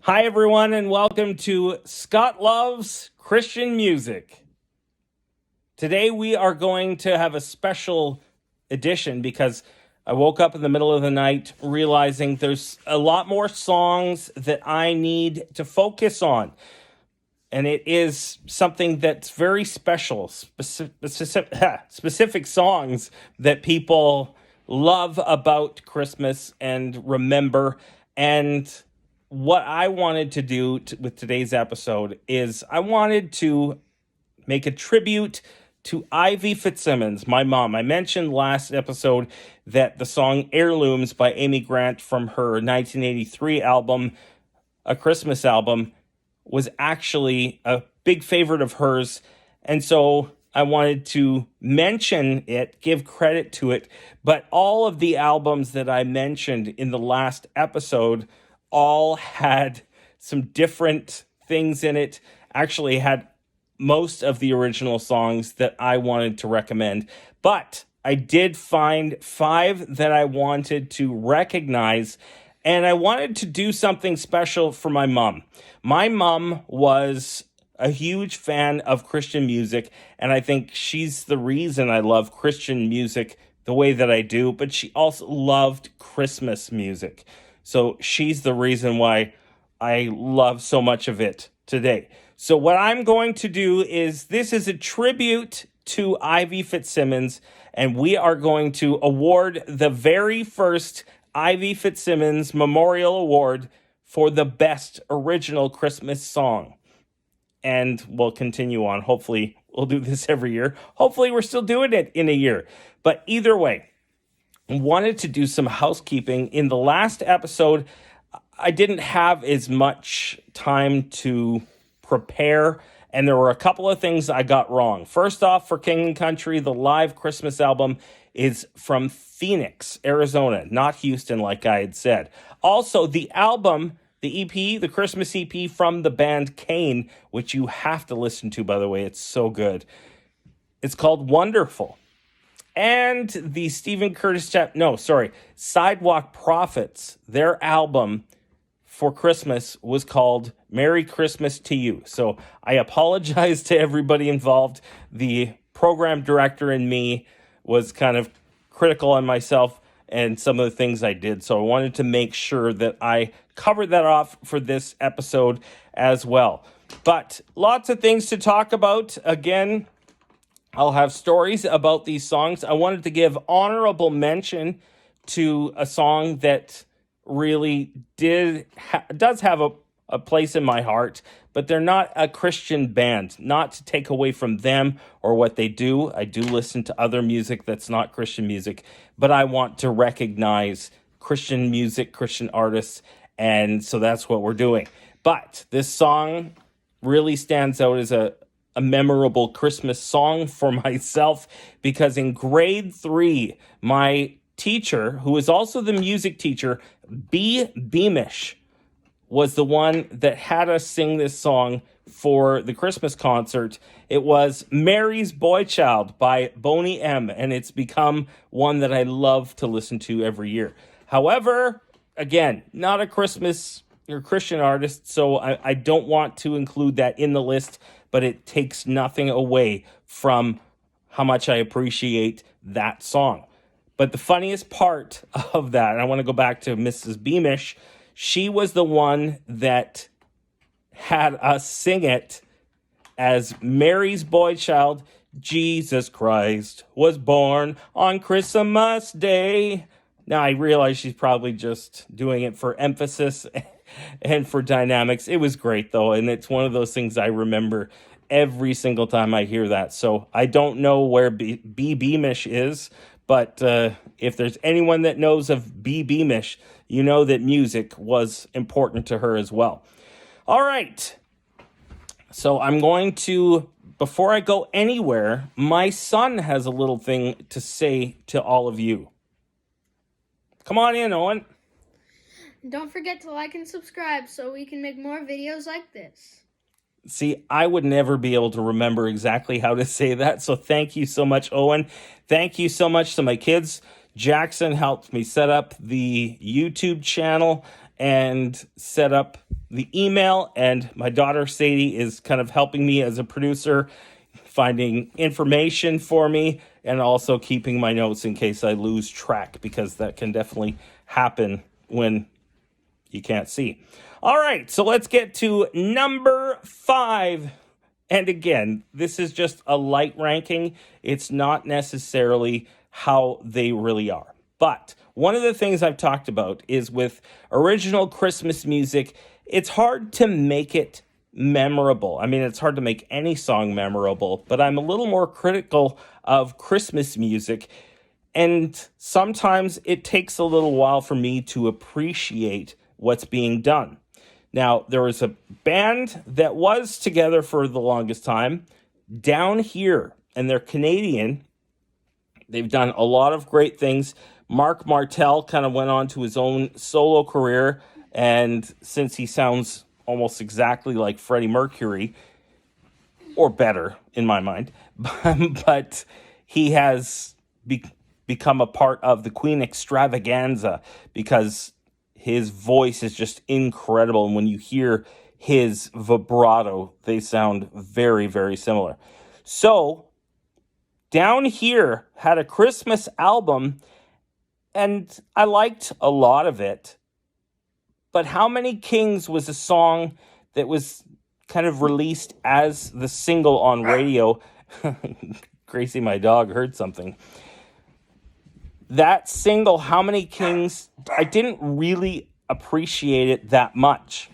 Hi, everyone, and welcome to Scott Loves Christian Music. Today, we are going to have a special edition because I woke up in the middle of the night realizing there's a lot more songs that I need to focus on. And it is something that's very special, specific songs that people love about Christmas and remember. And what I wanted to do with today's episode is I wanted to make a tribute to Ivy Fitzsimmons, my mom. I mentioned last episode that the song Heirlooms by Amy Grant from her 1983 album, A Christmas Album, was actually a big favorite of hers. And so I wanted to mention it, give credit to it. But all of the albums that I mentioned in the last episode all had some different things in it, actually had most of the original songs that I wanted to recommend. But I did find 5 that I wanted to recognize, and I wanted to do something special for my mom. My mom was a huge fan of Christian music, and I think she's the reason I love Christian music the way that I do, but she also loved Christmas music. So she's the reason why I love so much of it today. So what I'm going to do is, this is a tribute to Ivy Fitzsimmons, and we are going to award the very first Ivy Fitzsimmons Memorial Award for the best original Christmas song. And we'll continue on. Hopefully we'll do this every year. Hopefully we're still doing it in a year. But either way, wanted to do some housekeeping. In the last episode, I didn't have as much time to prepare, and there were a couple of things I got wrong. First off, for King and Country, the live Christmas album is from Phoenix, Arizona, not Houston, like I had said. Also, the album, the EP, the Christmas EP from the band Kane, which you have to listen to, by the way, it's so good. It's called Wonderful. And the Sidewalk Prophets, their album for Christmas was called Merry Christmas to You. So I apologize to everybody involved. The program director and me was kind of critical on myself and some of the things I did. So I wanted to make sure that I covered that off for this episode as well. But lots of things to talk about. Again, I'll have stories about these songs. I wanted to give honorable mention to a song that really does have a place in my heart, but they're not a Christian band. Not to take away from them or what they do. I do listen to other music that's not Christian music, but I want to recognize Christian music, Christian artists, and so that's what we're doing. But this song really stands out as a memorable Christmas song for myself, because in grade 3, my teacher, who is also the music teacher, B. Beamish, was the one that had us sing this song for the Christmas concert. It was Mary's Boy Child by Boney M, and it's become one that I love to listen to every year. However, again, not a Christmas or Christian artist, so I don't want to include that in the list, but it takes nothing away from how much I appreciate that song. But the funniest part of that, and I want to go back to Mrs. Beamish, she was the one that had us sing it as Mary's Boy Child. Jesus Christ was born on Christmas Day. Now, I realize she's probably just doing it for emphasis and for dynamics. It was great, though, and it's one of those things I remember every single time I hear that. So I don't know where B. Beamish is, but if there's anyone that knows of B. Beamish, you know that music was important to her as well. All right. So I'm going to, before I go anywhere, my son has a little thing to say to all of you. Come on in, Owen. Don't forget to like and subscribe so we can make more videos like this. See, I would never be able to remember exactly how to say that, so thank you so much, Owen. Thank you so much to my kids. Jackson helped me set up the YouTube channel and set up the email, and my daughter Sadie is kind of helping me as a producer, finding information for me, and also keeping my notes in case I lose track, because that can definitely happen when you can't see. All right, so let's get to number 5. And again, this is just a light ranking. It's not necessarily how they really are. But one of the things I've talked about is with original Christmas music, it's hard to make it memorable. I mean, it's hard to make any song memorable, but I'm a little more critical of Christmas music. And sometimes it takes a little while for me to appreciate what's being done. Now, there was a band that was together for the longest time, Down Here, and they're Canadian. They've done a lot of great things. Mark Martel kind of went on to his own solo career, and since he sounds almost exactly like Freddie Mercury, or better in my mind, but he has become a part of the Queen extravaganza because his voice is just incredible. And when you hear his vibrato, they sound very, very similar. So Down Here had a Christmas album, and I liked a lot of it. But How Many Kings was a song that was kind of released as the single on radio. Gracie, my dog, heard something. That single, How Many Kings, I didn't really appreciate it that much.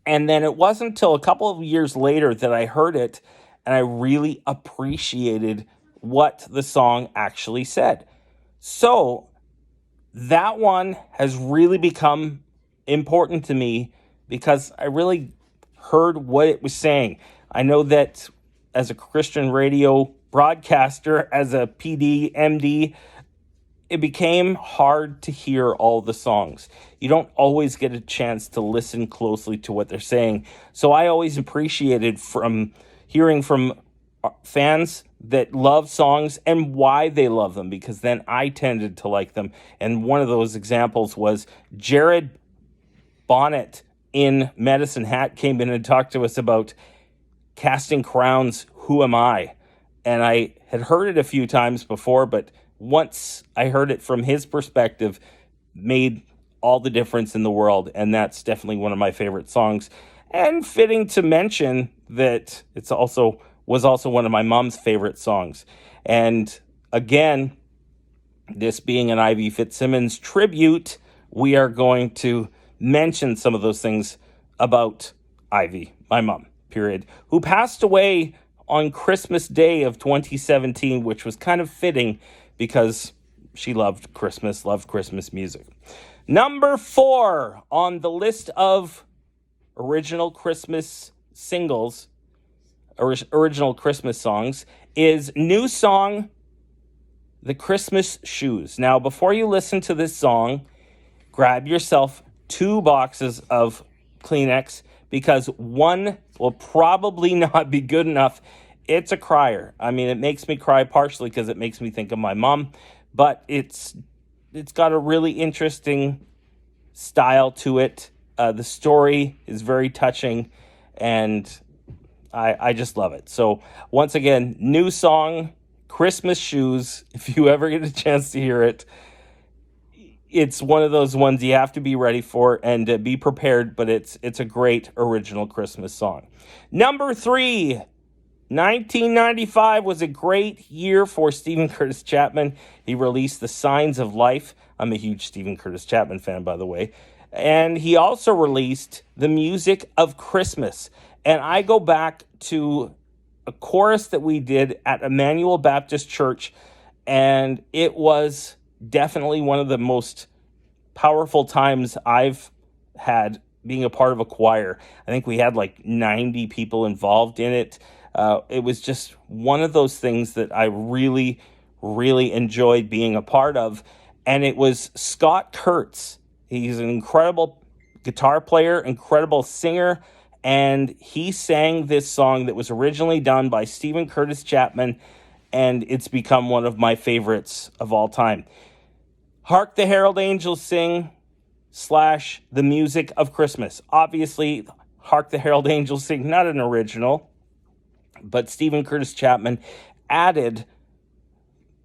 And then it wasn't until a couple of years later that I heard it and I really appreciated what the song actually said. So that one has really become important to me because I really heard what it was saying. I know that as a Christian radio broadcaster, as a PD, MD, it became hard to hear all the songs. You don't always get a chance to listen closely to what they're saying. So I always appreciated from hearing from fans that love songs and why they love them, because then I tended to like them. And one of those examples was Jared Bonnet in Medicine Hat came in and talked to us about Casting Crowns' Who Am I? And I had heard it a few times before, but once I heard it from his perspective, made all the difference in the world. And that's definitely one of my favorite songs. And fitting to mention that was also one of my mom's favorite songs. And again, this being an Ivy Fitzsimmons tribute, we are going to mention some of those things about Ivy, my mom, period, who passed away on Christmas Day of 2017, which was kind of fitting because she loved Christmas music. Number 4 on the list of original Christmas singles, original Christmas songs, is new song, The Christmas Shoes. Now, before you listen to this song, grab yourself 2 boxes of Kleenex, because one will probably not be good enough. It's a crier. I mean, it makes me cry partially because it makes me think of my mom, but it's got a really interesting style to it. The story is very touching, and I just love it. So once again, new song, Christmas Shoes. If you ever get a chance to hear it, it's one of those ones you have to be ready for and be prepared, but it's a great original Christmas song. Number 3, 1995 was a great year for Stephen Curtis Chapman. He released The Signs of Life. I'm a huge Stephen Curtis Chapman fan, by the way. And he also released The Music of Christmas. And I go back to a chorus that we did at Emmanuel Baptist Church, and it was definitely one of the most powerful times I've had being a part of a choir. I think we had like 90 people involved in it. It was just one of those things that I really, really enjoyed being a part of. And it was Scott Kurtz. He's an incredible guitar player, incredible singer. And he sang this song that was originally done by Stephen Curtis Chapman. And it's become one of my favorites of all time. Hark the Herald Angels Sing. / the music of Christmas. Obviously, Hark the Herald Angels Sing, not an original, but Stephen Curtis Chapman added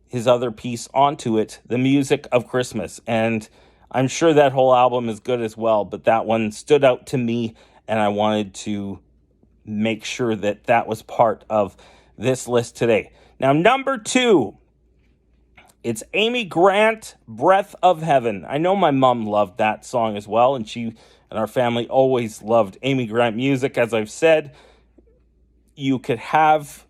his other piece onto it, the music of Christmas. And I'm sure that whole album is good as well, but that one stood out to me, and I wanted to make sure that that was part of this list today. Now, number 2, it's Amy Grant, Breath of Heaven. I know my mom loved that song as well, and she and our family always loved Amy Grant music. As I've said, you could have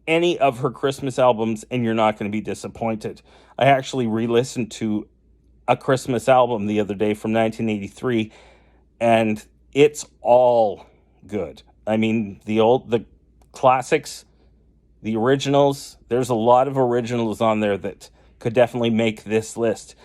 any of her Christmas albums and you're not going to be disappointed. I actually re-listened to a Christmas album the other day from 1983, and it's all good. I mean, the classics, the originals, there's a lot of originals on there that could definitely make this list.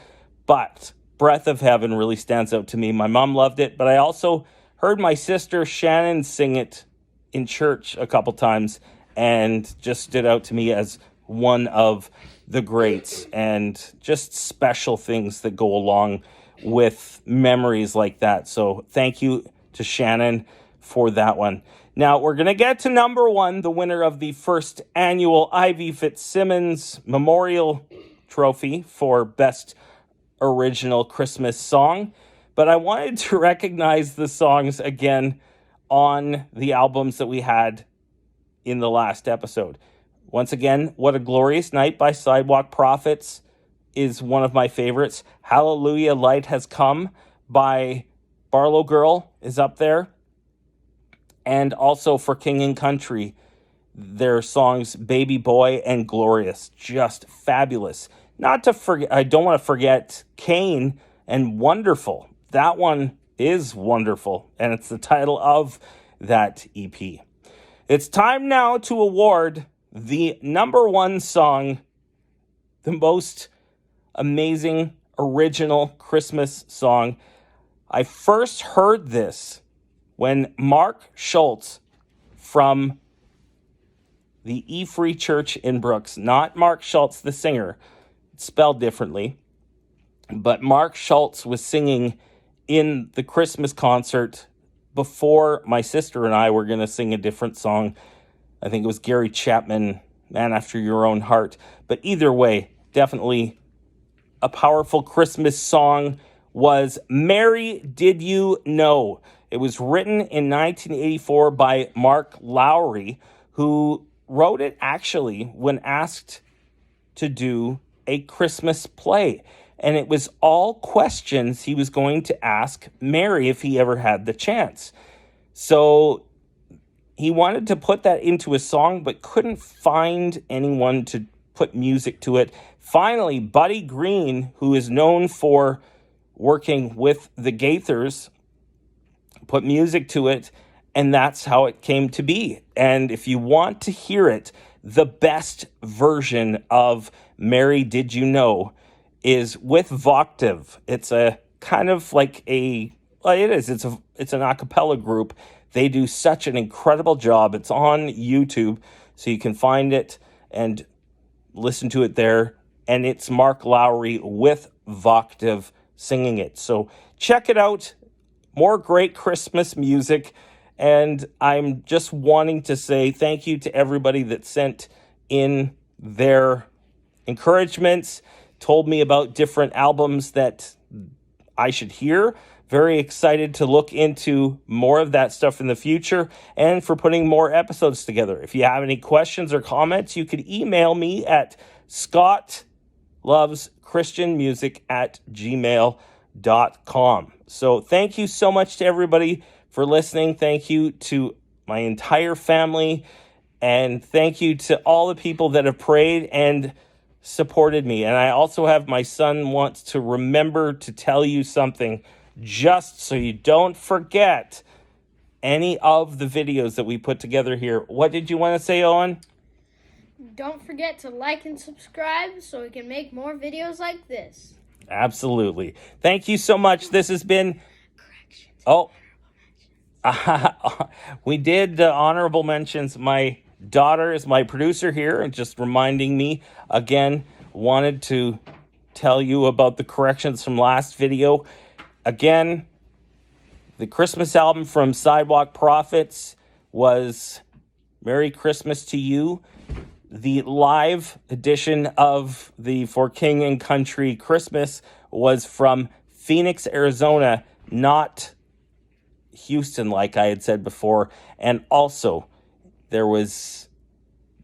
But Breath of Heaven really stands out to me. My mom loved it, but I also heard my sister Shannon sing it in church a couple times, and just stood out to me as one of the greats, and just special things that go along with memories like that. So thank you to Shannon for that one. Now we're going to get to number 1, the winner of the first annual Ivy Fitzsimmons Memorial Trophy for Best Original Christmas Song. But I wanted to recognize the songs again on the albums that we had in the last episode. Once again, What a Glorious Night by Sidewalk Prophets is one of my favorites. Hallelujah, Light Has Come by Barlow Girl is up there. And also for King and Country, their songs Baby Boy and Glorious, just fabulous. Not to forget, I don't want to forget Kane and Wonderful. That one is wonderful, and it's the title of that EP. It's time now to award the number 1 song, the most amazing original Christmas song. I first heard this when Mark Schultz from the E Free Church in Brooks, not Mark Schultz the singer, it's spelled differently, but Mark Schultz was singing in the Christmas concert before my sister and I were going to sing a different song. I think it was Gary Chapman, Man After Your Own Heart. But either way, definitely a powerful Christmas song was Mary Did You Know? It was written in 1984 by Mark Lowry, who wrote it actually when asked to do a Christmas play. And it was all questions he was going to ask Mary if he ever had the chance. So he wanted to put that into a song, but couldn't find anyone to put music to it. Finally, Buddy Green, who is known for working with the Gaithers, put music to it, and that's how it came to be. And if you want to hear it, the best version of Mary Did You Know is with Voctive. It's a kind of like it's an a cappella group. They do such an incredible job. It's on YouTube, so you can find it and listen to it there. And it's Mark Lowry with Voctive singing it. So check it out. More great Christmas music. And I'm just wanting to say thank you to everybody that sent in their encouragements, told me about different albums that I should hear. Very excited to look into more of that stuff in the future, and for putting more episodes together. If you have any questions or comments, you could email me at scottloveschristianmusic@gmail.com. So thank you so much to everybody for listening. Thank you to my entire family, and thank you to all the people that have prayed and supported me. And I also have my son wants to remember to tell you something, just so you don't forget any of the videos that we put together here. What did you want to say, Owen? Don't forget to like and subscribe so we can make more videos like this. Absolutely. Thank you so much. This has been... we did honorable mentions. My daughter is my producer here, and just reminding me again, wanted to tell you about the corrections from last video. Again, the Christmas album from Sidewalk Prophets was Merry Christmas to You. The live edition of the For King and Country Christmas was from Phoenix, Arizona, not Houston, like I had said before. And also, there was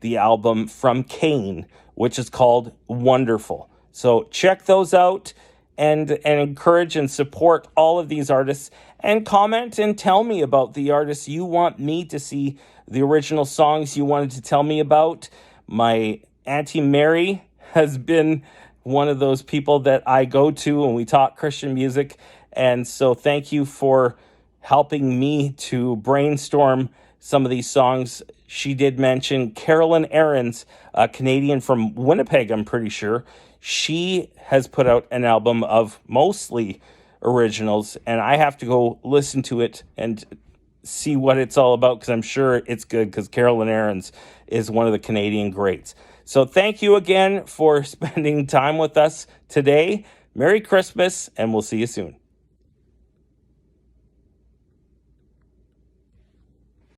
the album from Kane, which is called Wonderful. So check those out and encourage and support all of these artists, and comment and tell me about the artists you want me to see, the original songs you wanted to tell me about. My Auntie Mary has been one of those people that I go to when we talk Christian music. And so thank you for helping me to brainstorm some of these songs. She did mention Carolyn Aarons, a Canadian from Winnipeg, I'm pretty sure. She has put out an album of mostly originals, and I have to go listen to it and see what it's all about, because I'm sure it's good, because Carolyn Aarons is one of the Canadian greats. So thank you again for spending time with us today. Merry Christmas, and we'll see you soon.